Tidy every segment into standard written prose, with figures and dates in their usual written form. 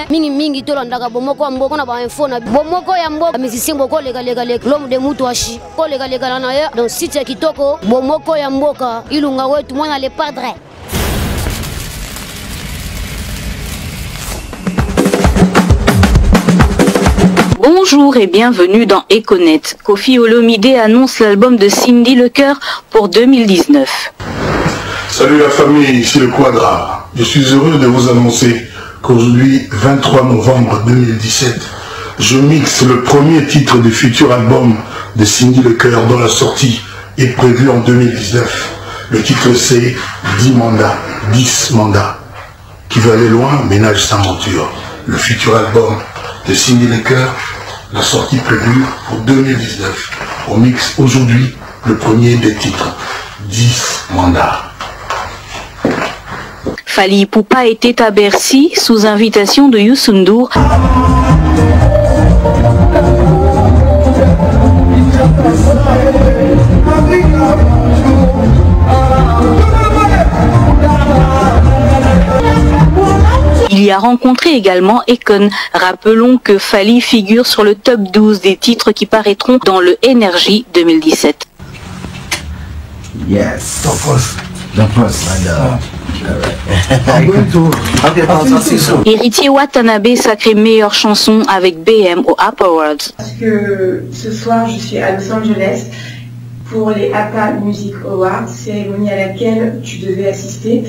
mais mingi tolandaka bomoko mboka na ba info na bomoko ya mboka musicien boko lega l'homme de Mutuashi ko lega na ya dans site ya kitoko bomoko ya mboka ilunga wetu mwana le padre. Bonjour et bienvenue dans Econet. Koffi Olomide annonce l'album de Cindy Lecœur pour 2019. Salut la famille, ici le Quadra. Je suis heureux de vous annoncer qu'aujourd'hui, 23 novembre 2017, je mixe le premier titre du futur album de Cindy Lecœur dont la sortie est prévue en 2019. Le titre c'est 10 mandats, 10 mandats. Qui veut aller loin, ménage sans monture. Le futur album de Cindy Lecœur, la sortie prévue pour 2019. On mixe aujourd'hui le premier des titres, 10 mandats. Fally Ipupa était à Bercy sous invitation de Youssou N'Dour. Il y a rencontré également Akon. Rappelons que Fally figure sur le top 12 des titres qui paraîtront dans le Energy 2017. Yes. Héritier Watanabe sacré meilleure chanson avec BM aux APA Awards. Parce que ce soir je suis à Los Angeles pour les APA Music Awards, cérémonie à laquelle tu devais assister.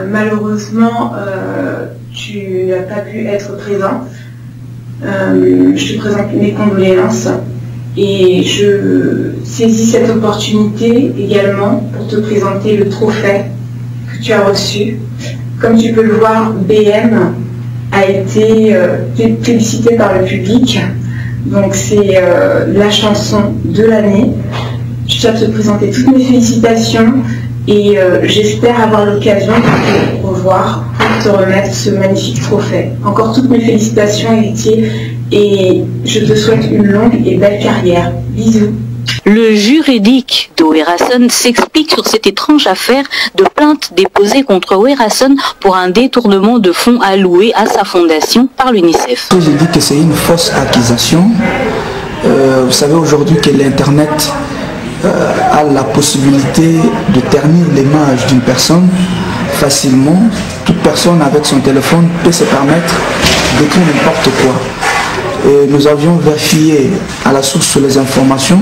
Malheureusement, tu n'as pas pu être présent. Je te présente mes condoléances et je saisis cette opportunité également pour te présenter le trophée que tu as reçu. Comme tu peux le voir, BM a été plébiscité par le public. Donc c'est la chanson de l'année. Je tiens à te présenter toutes mes félicitations et j'espère avoir l'occasion de te revoir pour te remettre ce magnifique trophée. Encore toutes mes félicitations, héritier, et je te souhaite une longue et belle carrière. Bisous. Le juridique de Werason s'explique sur cette étrange affaire de plainte déposée contre Werason pour un détournement de fonds alloués à sa fondation par l'UNICEF. Je dis que c'est une fausse accusation. Vous savez aujourd'hui que l'Internet a la possibilité de ternir l'image d'une personne facilement. Toute personne avec son téléphone peut se permettre d'écrire n'importe quoi. Et nous avions vérifié à la source les informations.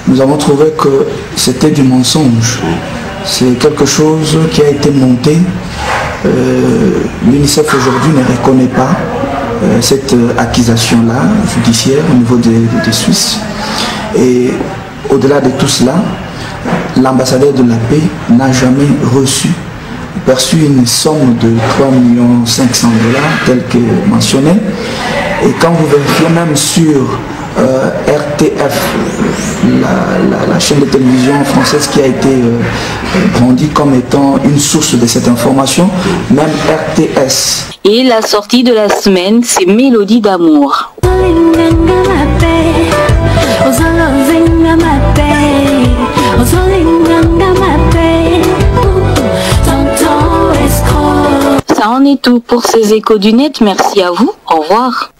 Nous avons trouvé que c'était du mensonge. C'est quelque chose qui a été monté. L'UNICEF aujourd'hui ne reconnaît pas cette accusation-là judiciaire au niveau des Suisses. Et au-delà de tout cela, l'ambassadeur de la paix n'a jamais perçu une somme de 3 500 000 $ tel que mentionné. Et quand vous vérifiez même sur RTF, la chaîne de télévision française qui a été brandie comme étant une source de cette information, même RTS. Et la sortie de la semaine, c'est Mélodie d'amour. Ça en est tout pour ces échos du net. Merci à vous. Au revoir.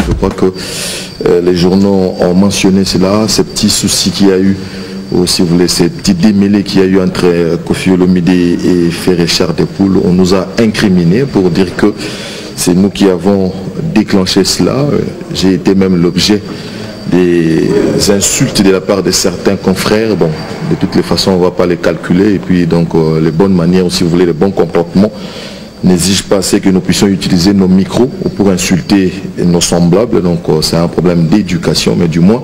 Je crois que les journaux ont mentionné cela, ces petits soucis qu'il y a eu, ou si vous voulez, ces petits démêlés qu'il y a eu entre Koffi Olomide et Ferré Chardepoulle. On nous a incriminés pour dire que c'est nous qui avons déclenché cela. J'ai été même l'objet des insultes de la part de certains confrères. Bon, de toutes les façons, on ne va pas les calculer. Et puis, donc, les bonnes manières, si vous voulez, les bons comportements n'exigent pas assez que nous puissions utiliser nos micros pour insulter nos semblables. Donc, c'est un problème d'éducation, mais du moins,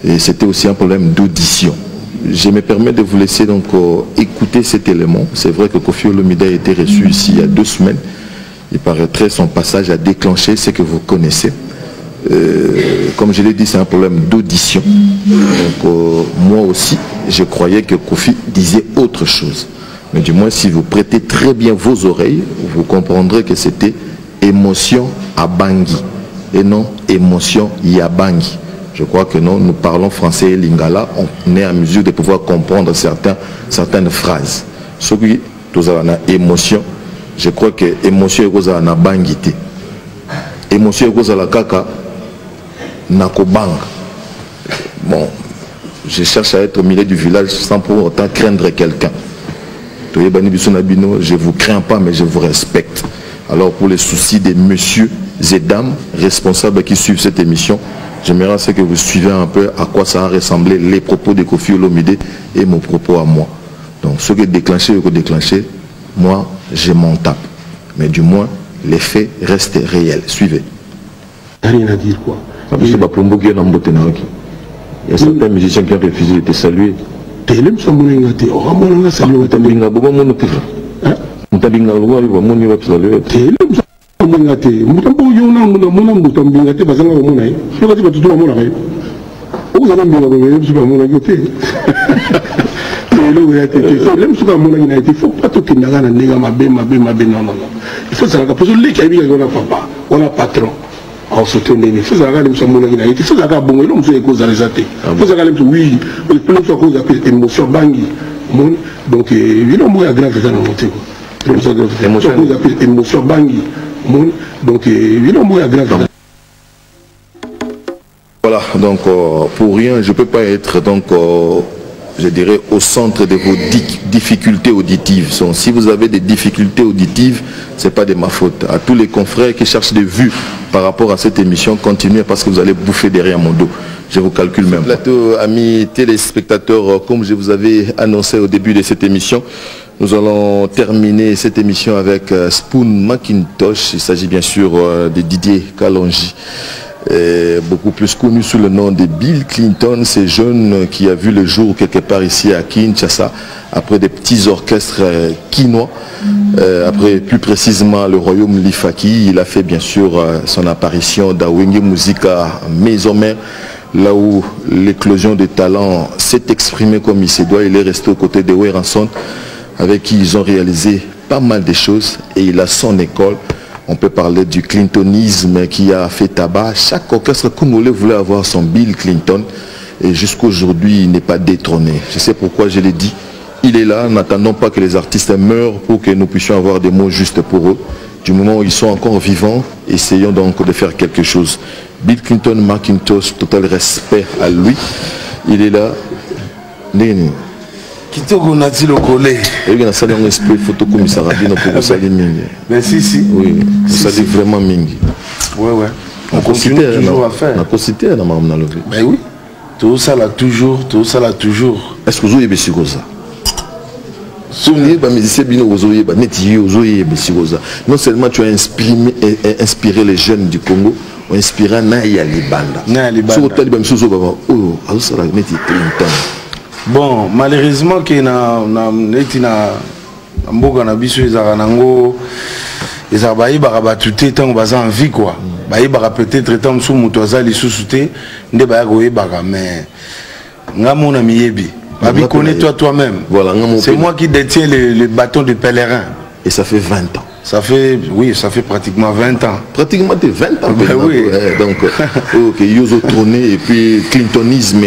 et c'était aussi un problème d'audition. Je me permets de vous laisser donc écouter cet élément. C'est vrai que Koffi Olomide a été reçu ici il y a 2 semaines. Il paraîtrait son passage a déclenché ce que vous connaissez. Comme je l'ai dit, c'est un problème d'audition. Donc moi aussi, je croyais que Koffi disait autre chose. Mais du moins, si vous prêtez très bien vos oreilles, vous comprendrez que c'était émotion à Bangui et non émotion Yabangi. Je crois que non, nous parlons français et lingala, on est en mesure de pouvoir comprendre certaines phrases. Ce qui, nous avons une émotion je crois que émotion est cause à na bangité. Émotion est cause à la kaka na kobang. Bon, je cherche à être au milieu du village sans pour autant craindre quelqu'un. Je ne vous crains pas, mais je vous respecte. Alors pour les soucis des messieurs et dames responsables qui suivent cette émission, j'aimerais que vous suivez un peu à quoi ça a ressemblé les propos de Koffi Olomide et mon propos à moi. Donc ce qui est déclenché, moi je m'en tape. Mais du moins, les faits restent réels. Suivez. Rien à dire quoi. Il y a certains musiciens qui ont refusé de te saluer. Il faut savoir que on a patron. Il faut savoir que il faut savoir que oui, il faut cause émotion bangi. Donc il a grave émotion bangi. Donc il a grave. Voilà, donc pour rien, je ne peux pas être donc je dirais au centre de vos difficultés auditives. Donc, si vous avez des difficultés auditives, ce n'est pas de ma faute. À tous les confrères qui cherchent des vues par rapport à cette émission, continuez parce que vous allez bouffer derrière mon dos. Je vous calcule même. Plateau, amis téléspectateurs, comme je vous avais annoncé au début de cette émission, nous allons terminer cette émission avec Spoon Macintosh. Il s'agit bien sûr de Didier Kalonji. Beaucoup plus connu sous le nom de Bill Clinton, ce jeune qui a vu le jour quelque part ici à Kinshasa, après des petits orchestres quinois, après plus précisément le royaume Lifaki. Il a fait bien sûr son apparition dans Wenge Musica Maison Mère, là où l'éclosion de talent s'est exprimée comme il se doit. Il est resté aux côtés de Weranson, avec qui ils ont réalisé pas mal de choses, et il a son école. On peut parler du clintonisme qui a fait tabac. Chaque orchestre congolais voulait avoir son Bill Clinton. Et jusqu'aujourd'hui, il n'est pas détrôné. Je sais pourquoi je l'ai dit. Il est là. N'attendons pas que les artistes meurent pour que nous puissions avoir des mots justes pour eux. Du moment où ils sont encore vivants, essayons donc de faire quelque chose. Bill Clinton, Macintosh, total respect à lui. Il est là. Néni. Kitoko Nati le collé. Il y a un esprit photo commissaire pour saluer Mingi. Mais si. Oui, ça dit vraiment Mingi. Ouais. On continue toujours à faire. On a consulté dans ma levé. Ben oui. Tout ça là toujours. Est-ce que vous avez bési ça? Non seulement tu as inspiré les jeunes du Congo, on a inspiré Naya Libanda. Bon, malheureusement que na mboka na biso ezaka nango ezaka bayebaka bato te ntango baza en vie quoi. Bayebaka peut-être ntango mosusu moto aza lisusu te nde baya koyebaka, mais nga mona miyebi. Babi, connais-toi toi-même. Voilà, c'est moi qui détiens le bâton de pèlerin. Et ça fait 20 ans. Ça fait pratiquement 20 ans. Pratiquement 20 ans. Ben oui. Donc, ok, ils ont trôné, et puis clintonisme,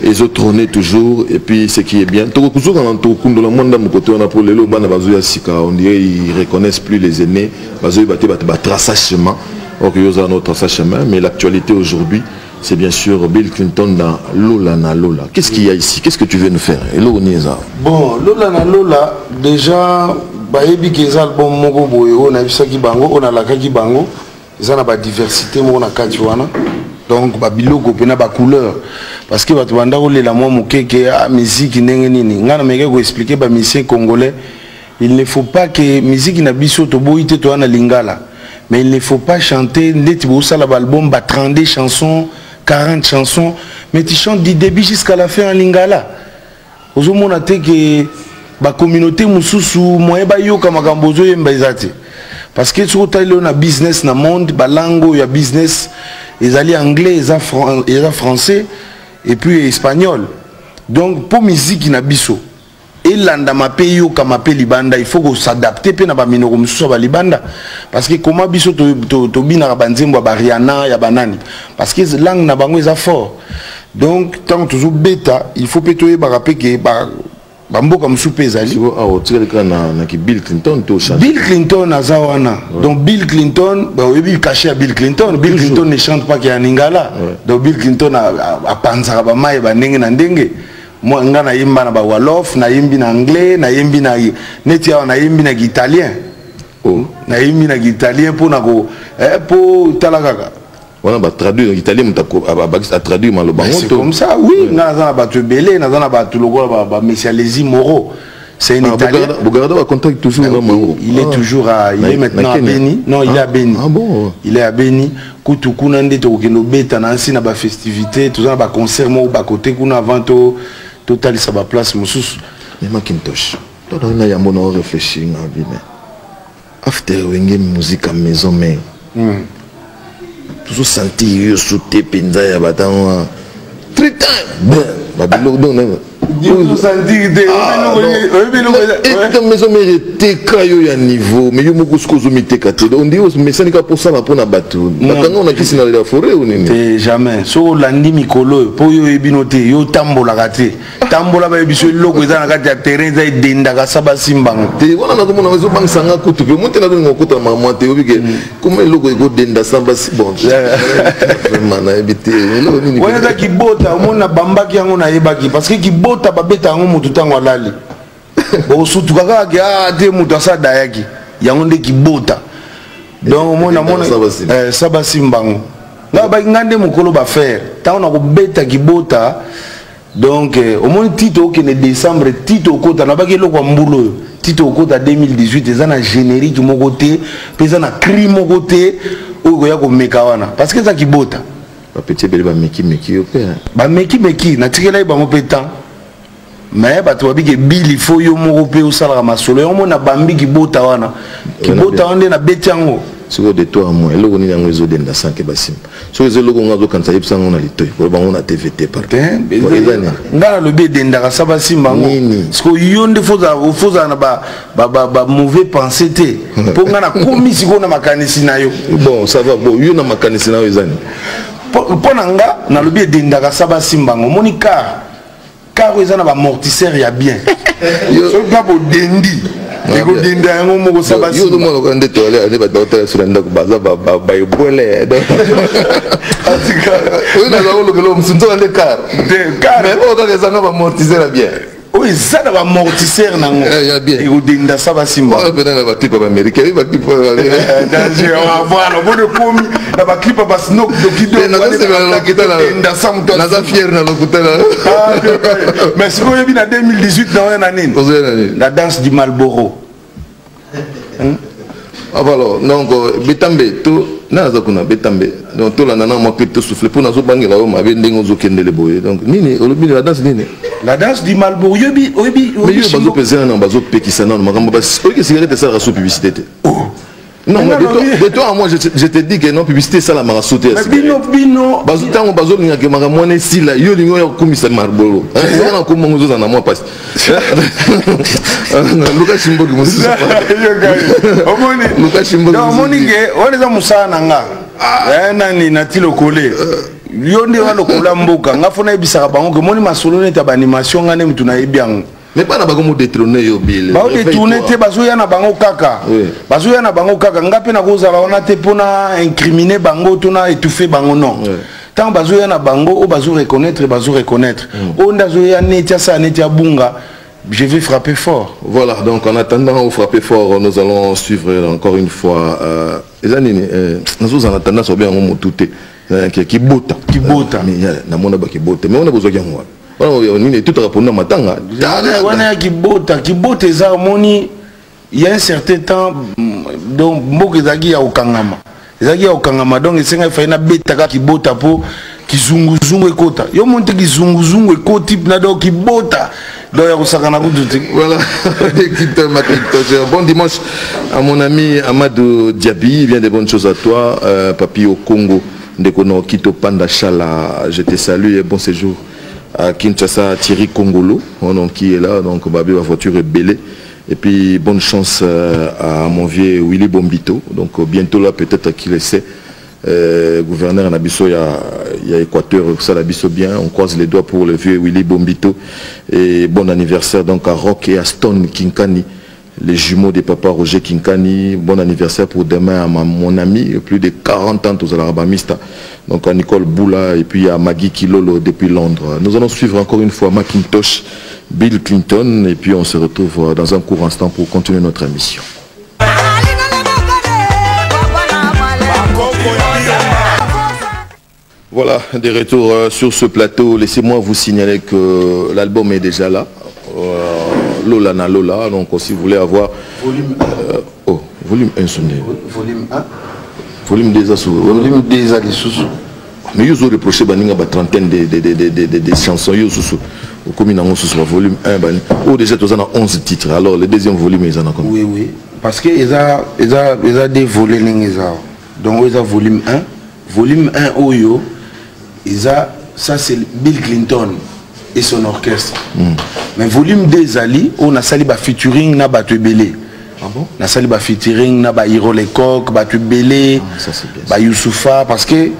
ils ont trôné toujours, et puis ce qui est bien. On dirait ils reconnaissent plus les aînés. Mais l'actualité aujourd'hui, c'est bien sûr Bill Clinton dans Lola na Lola. Qu'est-ce qu'il y a ici? Qu'est-ce que tu veux nous faire? Bon, Lola na Lola, déjà, bayebi que ça album moko boye on a bisaki bango on a la kaki bango ça na ba diversité mo na kati wana donc ba biloko pena ba couleur parce que batu banda olela moi mokeke a musique ndenge nini ngana meke ko expliquer ba musicien congolais. Il ne faut pas que musique na biso to boyite to na lingala, mais il ne faut pas chanter ndeti bo sala ba album ba 32 chansons 40 chansons mais tu chantes du début jusqu'à la fin en lingala. Ozomona te que la communauté mususu moye ba yoka makambo zo yemba ezati parce que sur taille on a business na monde balango ya business ezali anglais et français et puis espagnol, donc pour musique na biso et landa mape yoka mape libanda il faut qu'on s'adapter pe na ba minoko mususu ba libanda parce que comment biso to bina ba nzembo ba Rihanna ya banani parce que langue na bango eza fort, donc tant toujours bêta il faut plutôt ba rappeler que ba bamboka mosupe ezali Bill Clinton Bill Clinton aza wana donc Bill Clinton oyebi caché à Bill Clinton. Bill Clinton ne chante pas qu'il y a Ningala. Donc Bill Clinton a panzaka ba mai ba ndenge na ndenge. Moi nga na yimba na ba wolof, na yimbi na anglais, na yimbi na neti na yimbi na italien. Na yimbi na italien pour na ko pour talaka. On a traduit en italien, a traduit mal le bango. C'est comme ça, oui. On a battu Belé, on a battu le gars, Messialési Moreau. C'est un Italien. Bogardo a contact toujours dans Mango. Il est toujours à, il est maintenant à Beni. Non, il est à Beni. Ah bon? Il est à Beni. Koutou Kounande, Tokeno Beta, Nancy, n'a pas festivité, tout ça, n'a pas concert, moi, au côté, qu'on a avant total, ça va place, Moussous. Mais Macintosh, toi, on a un moment réfléchi, mais after wenge musique à maison, mais. Toujours sentir sauter penza ya batanga très time babilo donc toujours sentir de maison mérité kayo ya niveau mais yo moko skozo miteka te on dit mais ça n'est pas pour ça pour na bateau bakanga on a kisi na la forêt ou nini c'est jamais so landi mikolo po yo ebinote yo tambola kate tambola ba biso loko eza na kati ya terrain za denda ka saba simbango te wana na komona maison bang sanga kutu pe monte na ngo kota mama te obike comme loko ego denda samba si bon vraiment na ebité wana za kibota omona bambaki yango na yebaki parce que kibota babeta yango mutu tango alali osutu kaka ki te mutu asa dayaki yango nde kibota donc omona saba simbango ngande mukolo ba faire tango na kobeta kibota donc omoni tito okende décembre tito okota na baki eloko ya mbulu tito okota 2018 eza na générique moko te mpe eza na cri moko te oyo koya komeka wana parce que eza kibota bapeti ebele bameki yo mpe bameki natikelai bango mpe temps mais bato babiki bili fo yo moko mpe osalaka masolo yango mona bambi kibota wana nde na beti yango sikoyo de toi moi eloko nini yango ezodenda sanke basima soki eza eloko ngo azokanisa yebisa yango na litoi koloba ngo na tvt nga nalobi edendaka sa basimba yango sikoyo yo nde fozala na bamauvais pensé te mpo nga nakomi sikoyo na makanisi na yo bon ça va bon yo na makanisi na yo ezani mpo na nga nalobi edendaka sa basimba yango omoni car eza na bamortisseur ya bien soki mpa bodendi ekodenda yango moko sa yo nomona oka nde toale ane badokotela so na ndako baza baebwele oyo naza kolokela mosu nzoka nde car mais oyo kaka ezanga bamortisseur ya bien oyo eza na bamortisseur nango ekodenda sa basimba penanga baclipe ya baaméricain oyo baclipe voilà obone komi na baclipe ya basnok naza fier na lokutala mais sikoyo oyebi na 2018 na oyo na nini la danse du Malboro. Alors, donc, Betambe, tout, naza kuna Betambe, donc tout la nana m'a fait tout souffler pour nous banguer là, on m'avait dit qu'on zokende les boys. Donc, nini, la danse nini. La danse du Malboro, yobi. Mais yo bazo peser un bazo pekisa non, ma gamba bas. Parce que cigarette ça rassure publicité. Non, mais de toi à moi, je te dis que non, publicité, ça la m'a sauté. Bino. Bazo tango bazo n'y a que ma moine si là, yo l'igno ya komisa Marlboro. C'est un comme nous en moi passe. Lucas Chimbo qui m'a Lucas Chimbo. Non, Monique, on est à Moussa Nanga. Nani natilo collé. Yo ndi wana kola mboka ngafuna ebisaka bango ke moni masolo neta ba animation ngane mtu na ebiango. Mais pas na bango mo détrôner yo bile. Ba détourner te bazo ya na bango kaka. Bazo ya na bango kaka ngape na kozala wana te pona incriminer bango tona étouffer bango non. Tant bazo ya na bango o bazo reconnaître. O ndazo ya netia sa netia bunga. Je vais frapper fort. Voilà, donc en attendant de frapper fort, nous allons suivre encore une fois les années nous en attendant sur bien on tout qui bota mais na mona ba qui bota mais on a besoin de moi. On est tout répondre matanga. Wana kibota eza moni il y a un certain temps donc mboka ezaki ya okangama. Ezaki ya okangama donc esenga faina betaka kibota po kizunguzungu ekota. Yo monte kizunguzungu ekoti na do kibota. Voilà, bon dimanche à mon ami Amadou Diaby, bien des bonnes choses à toi, Papi au Congo, Ndekono Kito Panda Chala, je te salue et bon séjour à Kinshasa, Thierry Congolo, qui est là, donc ma voiture est bellée. Et puis bonne chance à mon vieux Willy Bombito, donc bientôt là peut-être qu'il essaie, gouverneur Nabiso, il y a Équateur, ça la biso bien. On croise les doigts pour le vieux Willy Bombito. Et bon anniversaire donc à Rock et à Stone Kinkani, les jumeaux des papas Roger Kinkani. Bon anniversaire pour demain à mon ami, plus de 40 ans aux Alabamistas. Donc à Nicole Boula et puis à Maggie Kilolo depuis Londres. Nous allons suivre encore une fois Macintosh, Bill Clinton et puis on se retrouve dans un court instant pour continuer notre émission. Voilà, des retours sur ce plateau. Laissez-moi vous signaler que l'album est déjà là. Lola na Lola. Donc si vous voulez avoir... Volume 1. Volume 1 sonné. Volume 1. Volume 2 sous. Volume 2 sous. Mais ils ont reproché une trentaine de chansons. Au commune en volume 1. Ou déjà, ils ont 11 titres. Alors le deuxième volume, ils en ont combien? Oui. Parce qu'ils ont des volets. Donc ils ont volume 1. Volume 1 Oyo. Ça c'est Bill Clinton et son orchestre. Mais volume 2 Zali, on a sali ba featuring na Batu Belé. Ah bon? Na sali ba featuring na ba Hiro Lecoq, Batu Belé, ba Youssoufa parce que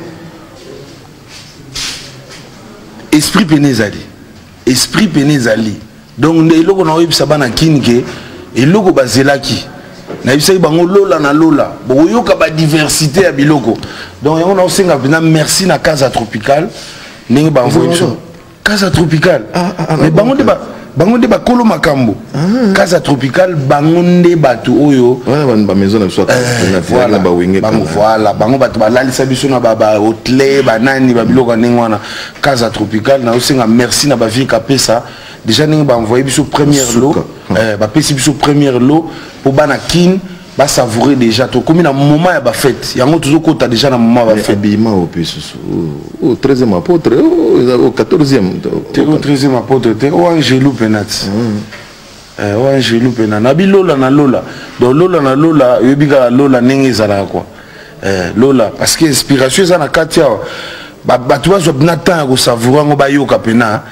esprit pené Zali. Donc les logos na yebisa bana kinke et logo bazelaki. Na yebisa bango Lola na Lola. Bo yoka ba diversité ya biloko. Donc on a aussi merci na Casa Tropical. Ndenge ba envoyer Casa Tropical. Mais bango de ba kolo makambo. Casa Tropical bango nde batu oyo. Ba maison na soit voilà ba wenge. Voilà bango batu ba lalisa biso na ba hotel ba nani ba biloko ndenge wana. Casa Tropical na aussi merci na ba vie kapesa. Déjà ndenge ba envoyer biso première lot. Ba pesi biso première lot pour bana kin. Ba savourer déjà to comme na moment ya ba fête yango toujours kota déjà na moment ba fête habillement au plus au 13e apôtre au 14e au 13e apôtre au Angelou Penat au Angelou Penat na bilola na Lola donc Lola na Lola yebika Lola ndenge zala quoi Lola parce que inspiration ça na katia ba tu vas na temps ko savourer ngo ba yoka pena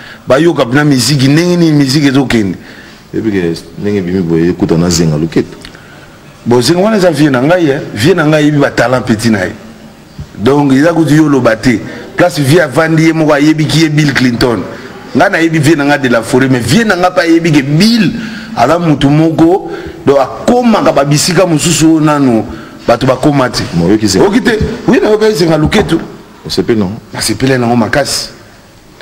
musique ndenge ni musique ezokende yebika ndenge bimi boye kuta na zenga loketo. Bon, c'est comment ça vient il va talent petit naï. Donc il a goûté le batté. Place via Vandier moi yebi qui est Bill Clinton. Ngana yebi vient de la forêt mais vient nga pas yebi que Bill ala mutu moko do akoma ka babisika mususu nanu batu bakomati. Moi qui c'est. Okite. Oui na yoka c'est ngaluketu. C'est pe non. C'est pe na makasi.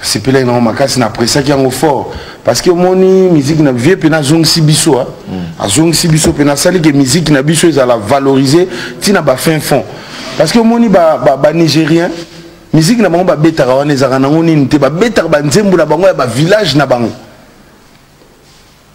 C'est pe na makasi na après ça qui est fort. Parce que mon musique na vie pena zong sibiso a zong sibiso pena sali que musique na biso ils la valoriser tina ba fin fond parce que mon ba nigérien musique na bango ba betara wana ezaka nango nini te ba betara ba nzembo na bango ya ba village na bango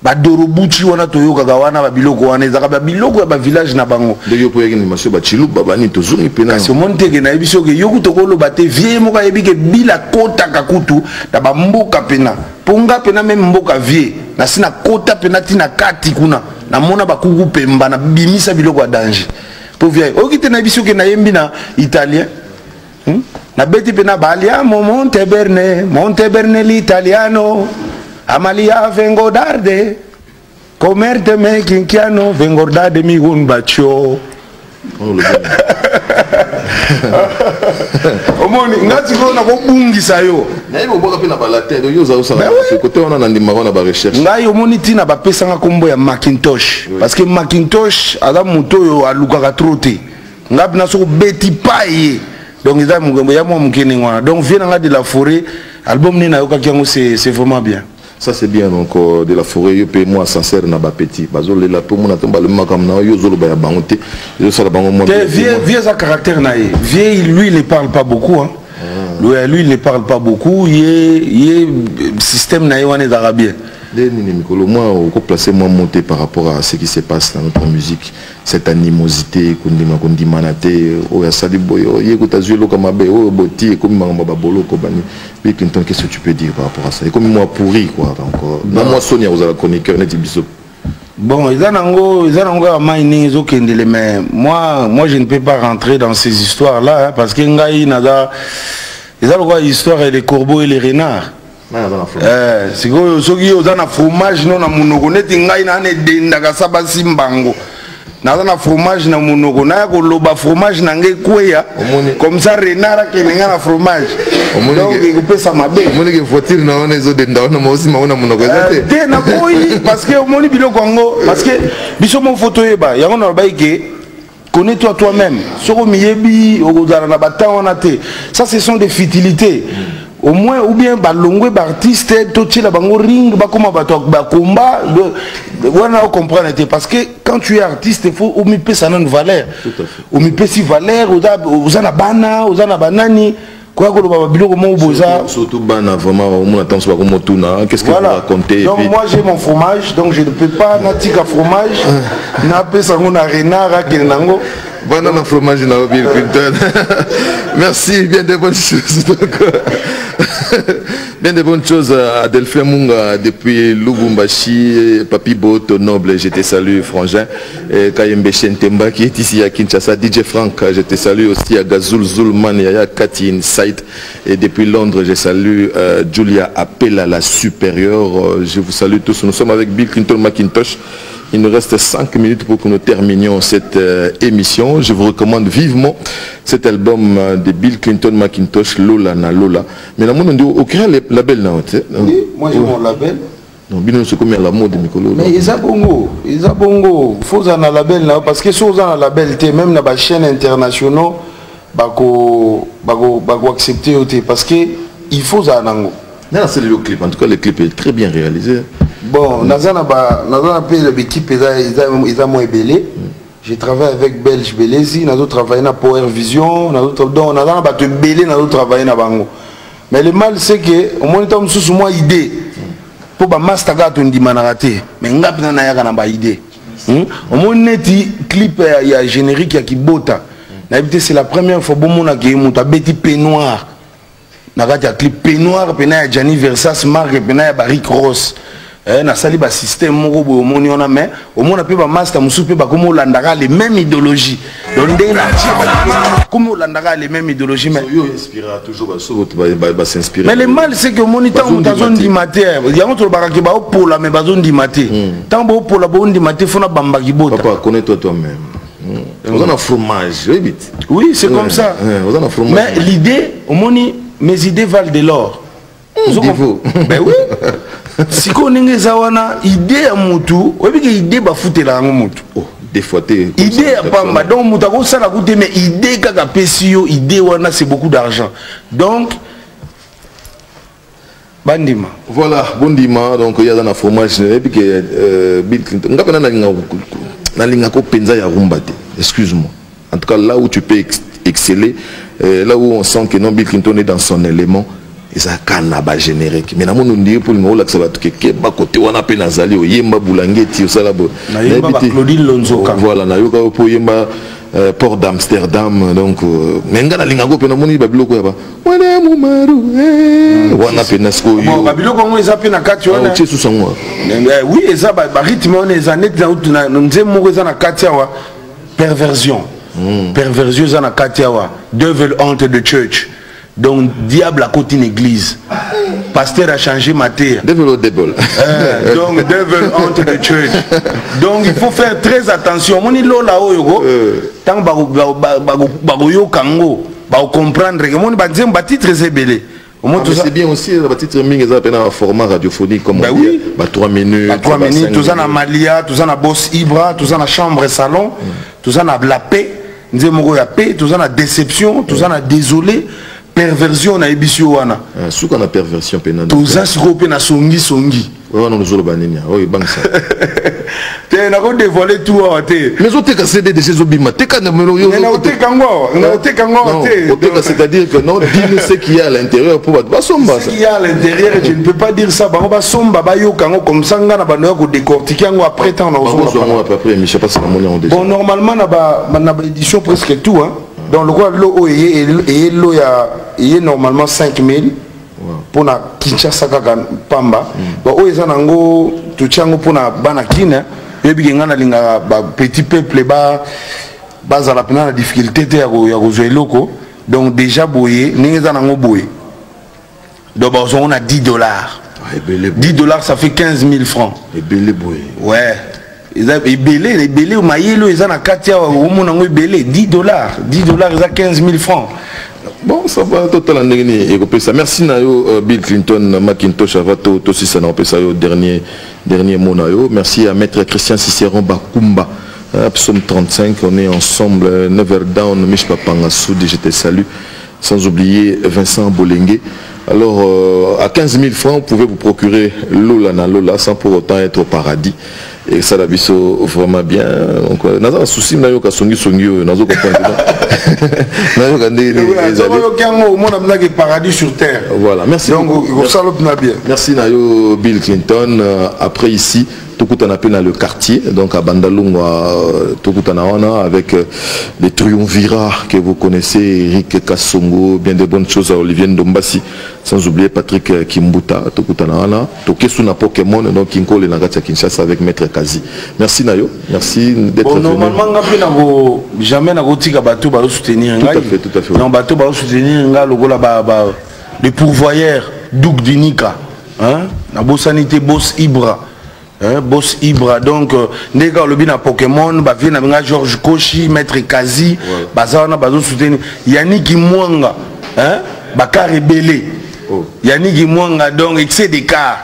ba dorobuchi wana toyoka ga wana ba biloko wana ezaka ba biloko ya ba village na bango ndenge po yeki ni maso ba chilu baba ni tozungi pena parce que mon teke na biso ke yoku tokolo bate vie mo ka yebi ke bila kota kakutu da ba mboka pena ponga pena même mboka vie na sina kota pena tina kati kuna na mona bakuku pemba na bimisa biloko ya danger po vie okite na biso ke na yembi na italien na beti pena balia Monteberne l'italiano Amalia vengo darde comerte me kinkiano vengo darde mi un bacio omoni ngati ko na ko bungisa yo na yebo boka pena balate do yo za usala côté on a ndima na ba recherche ngai omoni tina ba pesanga kombo ya Macintosh parce que Macintosh ala muto yo aluka troté ngapi na so beti paye donc ils ont ya mo mukeni ngwana donc vient nga de la forêt album ni na yoka kiango c'est vraiment bien. Ça c'est bien donc de la forêt yo pe moi sincère na ba petit bazole la to mona tomba le makam na yo zolo ba ya bangote yo sala bango mo vieux sa caractère na ye vieux lui il ne parle pas beaucoup hein lui il ne parle pas beaucoup il système na wana d'arabien moi on peut placer moi monter par rapport à ce qui se passe dans notre musique cette animosité kondima kondimanate o ya sali boyo yekuta zuelo kama be o boti comme mamba bolo ko bani Bill Clinton qu'est-ce que tu peux dire par rapport à ça et comme moi pourri quoi encore dans moi Sonia vous allez chroniqueur net biso bon ils ont mining ezokendele mais moi je ne peux pas rentrer dans ces histoires là hein, parce que ngai naza ils ont quoi histoire et les corbeaux et les renards. C'est que ceux qui ont un fromage non na monoko neti ngai na ne denda ka saba simbango naza na fromage na monoko na ko loba fromage na ngai kweya comme ça renard ke nga na fromage donc ikopesa mabe omoni ke voiture na ona ezo denda ona mosi maona monoko ezate te na boyi parce que omoni biloko ngo parce que biso mo photo yeba yango na ba ike connais-toi toi-même soko miyebi okozala na batanga na te ça ce sont des futilités au moins ou bien balongwe ba artiste totila bango ring ba koma ba combat on a comprendre parce que quand tu es artiste il faut au mipe ça une valeur au mipe si valeur aux ana bana aux ana banani quoi que le biloko mo boza surtout bana vraiment on attend pas comme tuna qu'est-ce que vous racontez donc moi j'ai mon fromage donc je ne peux pas natika fromage na pesa ngona renard ke nango banana fromage na Bill Clinton. Merci, bien de bonnes choses. Bien de bonnes choses à Delphine Munga depuis Lubumbashi, Papi Boto Noble, je te salue Frangin, Kayembe Shentemba qui est ici à Kinshasa, DJ Frank, je te salue aussi à Gazul Zulman, Yaya Cathy Insight, et depuis Londres je salue Julia Appela la supérieure, je vous salue tous, nous sommes avec Bill Clinton Macintosh. Il nous reste 5 minutes pour que nous terminions cette émission. Je vous recommande vivement cet album de Bill Clinton Macintosh, Lola na Lola. Mais la monde dit aucun label là. Oui, moi j'ai mon label. Non, bien sûr comme la mode Mikolo. Mais ils a bongo, faut un label là parce que si on a un label même dans les chaînes internationales bako accepter parce que il faut un ango. Non, c'est le clip. En tout cas, le clip est très bien réalisé. Bon, dans l'équipe, ils ont moins belé. J'ai travaillé avec Belge Belézi, nous avons travaillé dans Power Vision, nous avons belé, nous avons travaillé dans Bango. Mais le mal, c'est que, au moins, nous avons une idée. Pour que master gars on dit manaraté, mais nous avons une idée. Au moins, un clip, il y a générique qui bota. C'est la première fois que nous avons Betty Peignoir. Nous avons un clip Peignoir, puis Gianni Versace, Marc, puis Barrick Ross. Na sali ba système moko bo moni ona mais au moins pe ba master musupe ba comme landaka les mêmes idéologies donc ndé na comme landaka les mêmes idéologies mais yo inspirera toujours ba s'inspirer mais le mal c'est que moniteur mutazo ndimateur yango to ba ka ba opola mais bazo ndimateur tant bo opola bo ndimateur fona bamba kibota papa connais-toi toi-même on a un fromage oui c'est comme ça mais l'idée au moni mes idées valent de l'or ben oui si on est zawana idée à mutu ou bien idée ba foutela ngo mutu des fois t'es idée à pamba donc mutu ko sala koute mais idée kaka pesio idée wana c'est beaucoup d'argent donc bandima voilà bondima donc il y a dans la fromage et puis que Bill Clinton ngapena na linga ko penza ya rumba te excuse-moi en tout cas là où tu peux exceller là où on sent que non Bill Clinton est dans son élément ça canaba générique mais na mon ndie pour nous là que ça va que ba côté wana pe nazali o yemba bulangeti o sala bo na yemba Claudine Lonzoka voilà na yoka po yemba port d'Amsterdam donc menga na linga go pe na moni ba biloko ya ba wana mumaru wana pe nasko yo bon ba biloko ngo eza pe na kati wana o tiesu sangwa oui eza ba rythme on eza net na nze mo eza na kati wa perversion perversion eza na kati wa devil haunt the church. Donc, diable a côté une église. Pasteur a changé ma terre. Donc, devil haunt the church. Donc, il faut faire très attention. Mon ilo là haut tant bagoyo kango, ba comprendre que mon ba titre c'est belé. C'est bien aussi la titre mingi ça peine un format radiophonique comme on dit. 3 minutes. 3 minutes. Tout ça na Malia, tout ça na Boss Ibra, tout ça na chambre salon, tout ça na la paix. Nze moko ya paix, tout ça na déception, tout ça na désolé. Perversion na ebisio wana suka na perversion pena toza siko pe na songi wana nozolo banini oyo bangsa te na ko dévoiler tout te mais autres ka CD de ces obima te ka na melo yo na te kango te c'est-à-dire que non dis-nous ce qu'il y a à l'intérieur pour ba somba ce qu'il y a à l'intérieur je ne peux pas dire ça ba somba ba yo kango comme ça ngana ba no ko décortiquer ngo après temps na somba après mais je sais pas si la monnaie on déjà bon normalement na ba édition presque tout hein. Donc le quoi l'eau est normalement 5000 pour na Kinshasa kaka pamba ba o eza nango to chango pour na bana kina yebi ngana linga ba petit peuple ba za la difficulté te ya ko zoeloko donc déjà boyé ni eza nango boyé donc on a $10 $10 ça fait 15 000 francs et belé boyé ouais les belés, au maïlo, ils ont un katia, au monde en belé, $10, $10, ils ont 15 000 francs. Bon, ça va totalement négocier ça. Merci Nayo Bill Clinton Macintosh Avato aussi ça n'a pas ça dernier mot Nayo. Merci à maître Christian Cicéron Bakumba. Psaume 35, on est ensemble. Never Down, Mishpa Pangasoudi, je te salue. Sans oublier Vincent Bolengue. Alors, à 15 000 francs, vous pouvez vous procurer Lola na Lola sans pour autant être au paradis. Et ça l'a vraiment bien. Donc, nous avons un souci, nous avons un songi, nous avons un paradis sur terre. Voilà, merci. Donc, merci Nayo Bill Clinton. Après ici, Tokutana dans le quartier, donc à Bandalungwa, Tokutana avec les triumvirats que vous connaissez, Eric Kassongo, bien de bonnes choses à Olivier Ndombasi, sans oublier Patrick Kimbuta, Tokutana, Tokesuna Pokémon, donc Kinko le Nagatia Kinshasa avec Maître Kazi. Merci Nayo, merci d'être venu. Normalement, jamais Nagotika Bateau va soutenir. Tout à fait. Non, Bateau va soutenir le pourvoyeur Doug Dinika, la Bossanité Boss Ibra. Boss Ibra, donc nega le bina Pokémon, bah vient avec Georges Kochi, Maître Kazi, bazana bazo soutenir Yannick Mwanga, Bakar Belé, Yannick Mwanga donc excès des cas,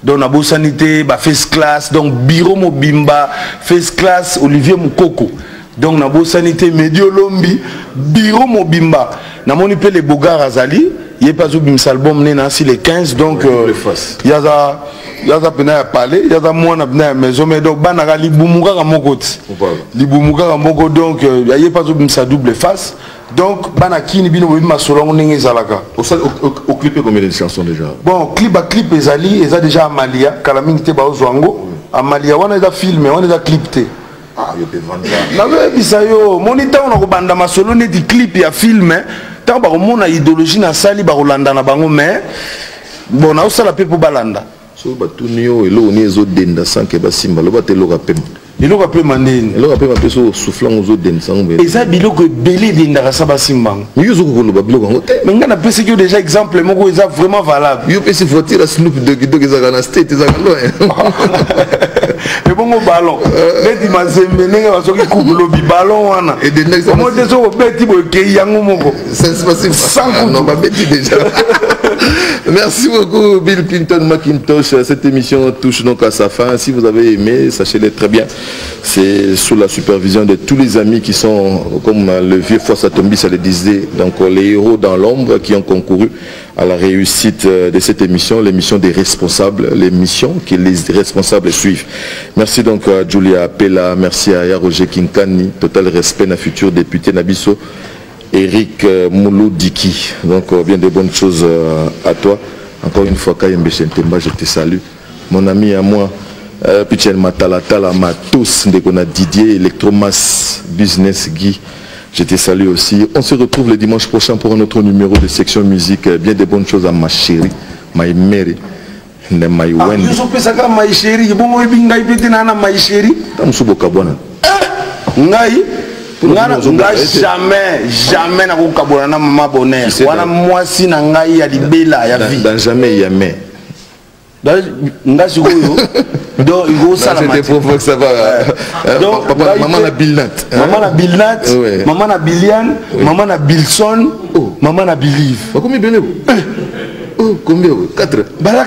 donc la Bossanité, bah First Class, donc Biro Mobimba, First Class Olivier Moukoko, donc la Bossanité Medio Lombi, Biro Mobimba, na moni pe les Bogar Azali, il y a pas de bim album né nansi les 15 donc il y a ça. Il y a un palais, il y a un maison, mais donc banara libumuga ramoko libumuga ramoko donc il y a pas de double face donc banaki ni bino bima solongo ninge zalaka au clip combien de chansons déjà bon clip ezali eza déjà Amalia kalaming te baozwango Amalia wana eza film wana eza clip te yo pe vendre na bisa yo monita on ko banda masolo ne di clip ya film tant ba mona idéologie na sali ba rolanda na bango mais bon na osala pe pour balanda so batunio elo ni ezo denda sans que basimba lo batelo kapem elo kapem mandeni elo kapem apeso soufflant ozo denda sans be eza biloko belé denda sa basimba yo zo ko lo biloko ngo te mais ngana pese que déjà exemple moko eza vraiment valable yo pese voiture à Snoop Dogg eza na state eza loin et bon ballon beti mazembe nenga basoki couple bi ballon wana et de next mo te so beti bo ke yango moko c'est passé sans non ba beti déjà. Merci beaucoup Bill Clinton Macintosh. Cette émission touche donc à sa fin. Si vous avez aimé, sachez-le très bien, c'est sous la supervision de tous les amis qui sont, comme le vieux Fossa Tombi ça le disait, donc les héros dans l'ombre qui ont concouru à la réussite de cette émission, l'émission des responsables, l'émission que les responsables suivent. Merci donc à Julia Pella, merci à Roger Kinkani, total respect à futur député Nabiso. Eric Mouloudiki, donc bien de bonnes choses à toi. Encore une fois, Kayembe Chentemba, je te salue. Mon ami à moi, Pichel Matalatala, Matos, Ndekona Didier, Electromas Business Guy, je te salue aussi. On se retrouve le dimanche prochain pour un autre numéro de section musique. Bien de bonnes choses à ma chérie, ma mère, ma Wendy. Je peux savoir ma chérie, bon, je vais péter nana ma chérie. Jamais na kokabona na mama bonheur wana mwasi na ngai ya libela ya vie dans jamais il y a mais nga sikoyo donc il go sala c'était provoque ça va donc papa maman na Bilnat maman na Bilian maman na Bilson maman na Believe combien belé oh combien 4 baza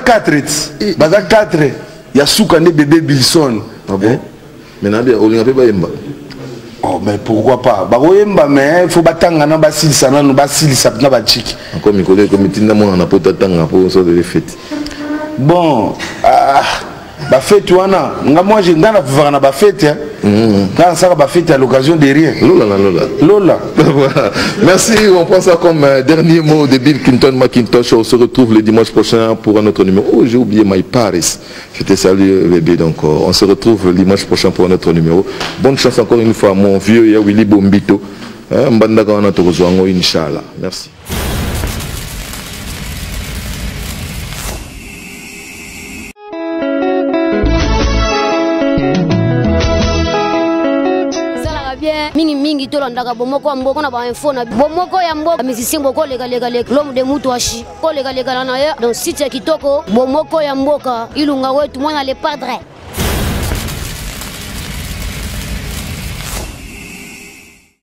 4 ya suka ne bébé Bilson ah bon maintenant bien on a pas oh mais pourquoi pas bakoyemba mais faut batanga na basilisa nanu basilisa na bachiki encore mikolo comité na mona na pota tanga pour ça de les fêtes bon ba fête wana nga moi je ngana vivre na ba fête quand ça ba fête à l'occasion de rien Lola voilà. Merci, on prend ça comme dernier mot de Bill Clinton Macintosh. On se retrouve le dimanche prochain pour un autre numéro. Oh, j'ai oublié My Paris. Je te salue bébé, donc on se retrouve le dimanche prochain pour un autre numéro. Bonne chance encore une fois à mon vieux Yawili Bombito. Mbandaka wana tokozwango inshallah. Merci. mingi tolandaka bomoko ya mboka na ba info na bomoko ya mboka musicien boko lega l'homme de mutu ashi ko lega na ye donc site ya kitoko bomoko ya mboka ilunga wetu mwana le padre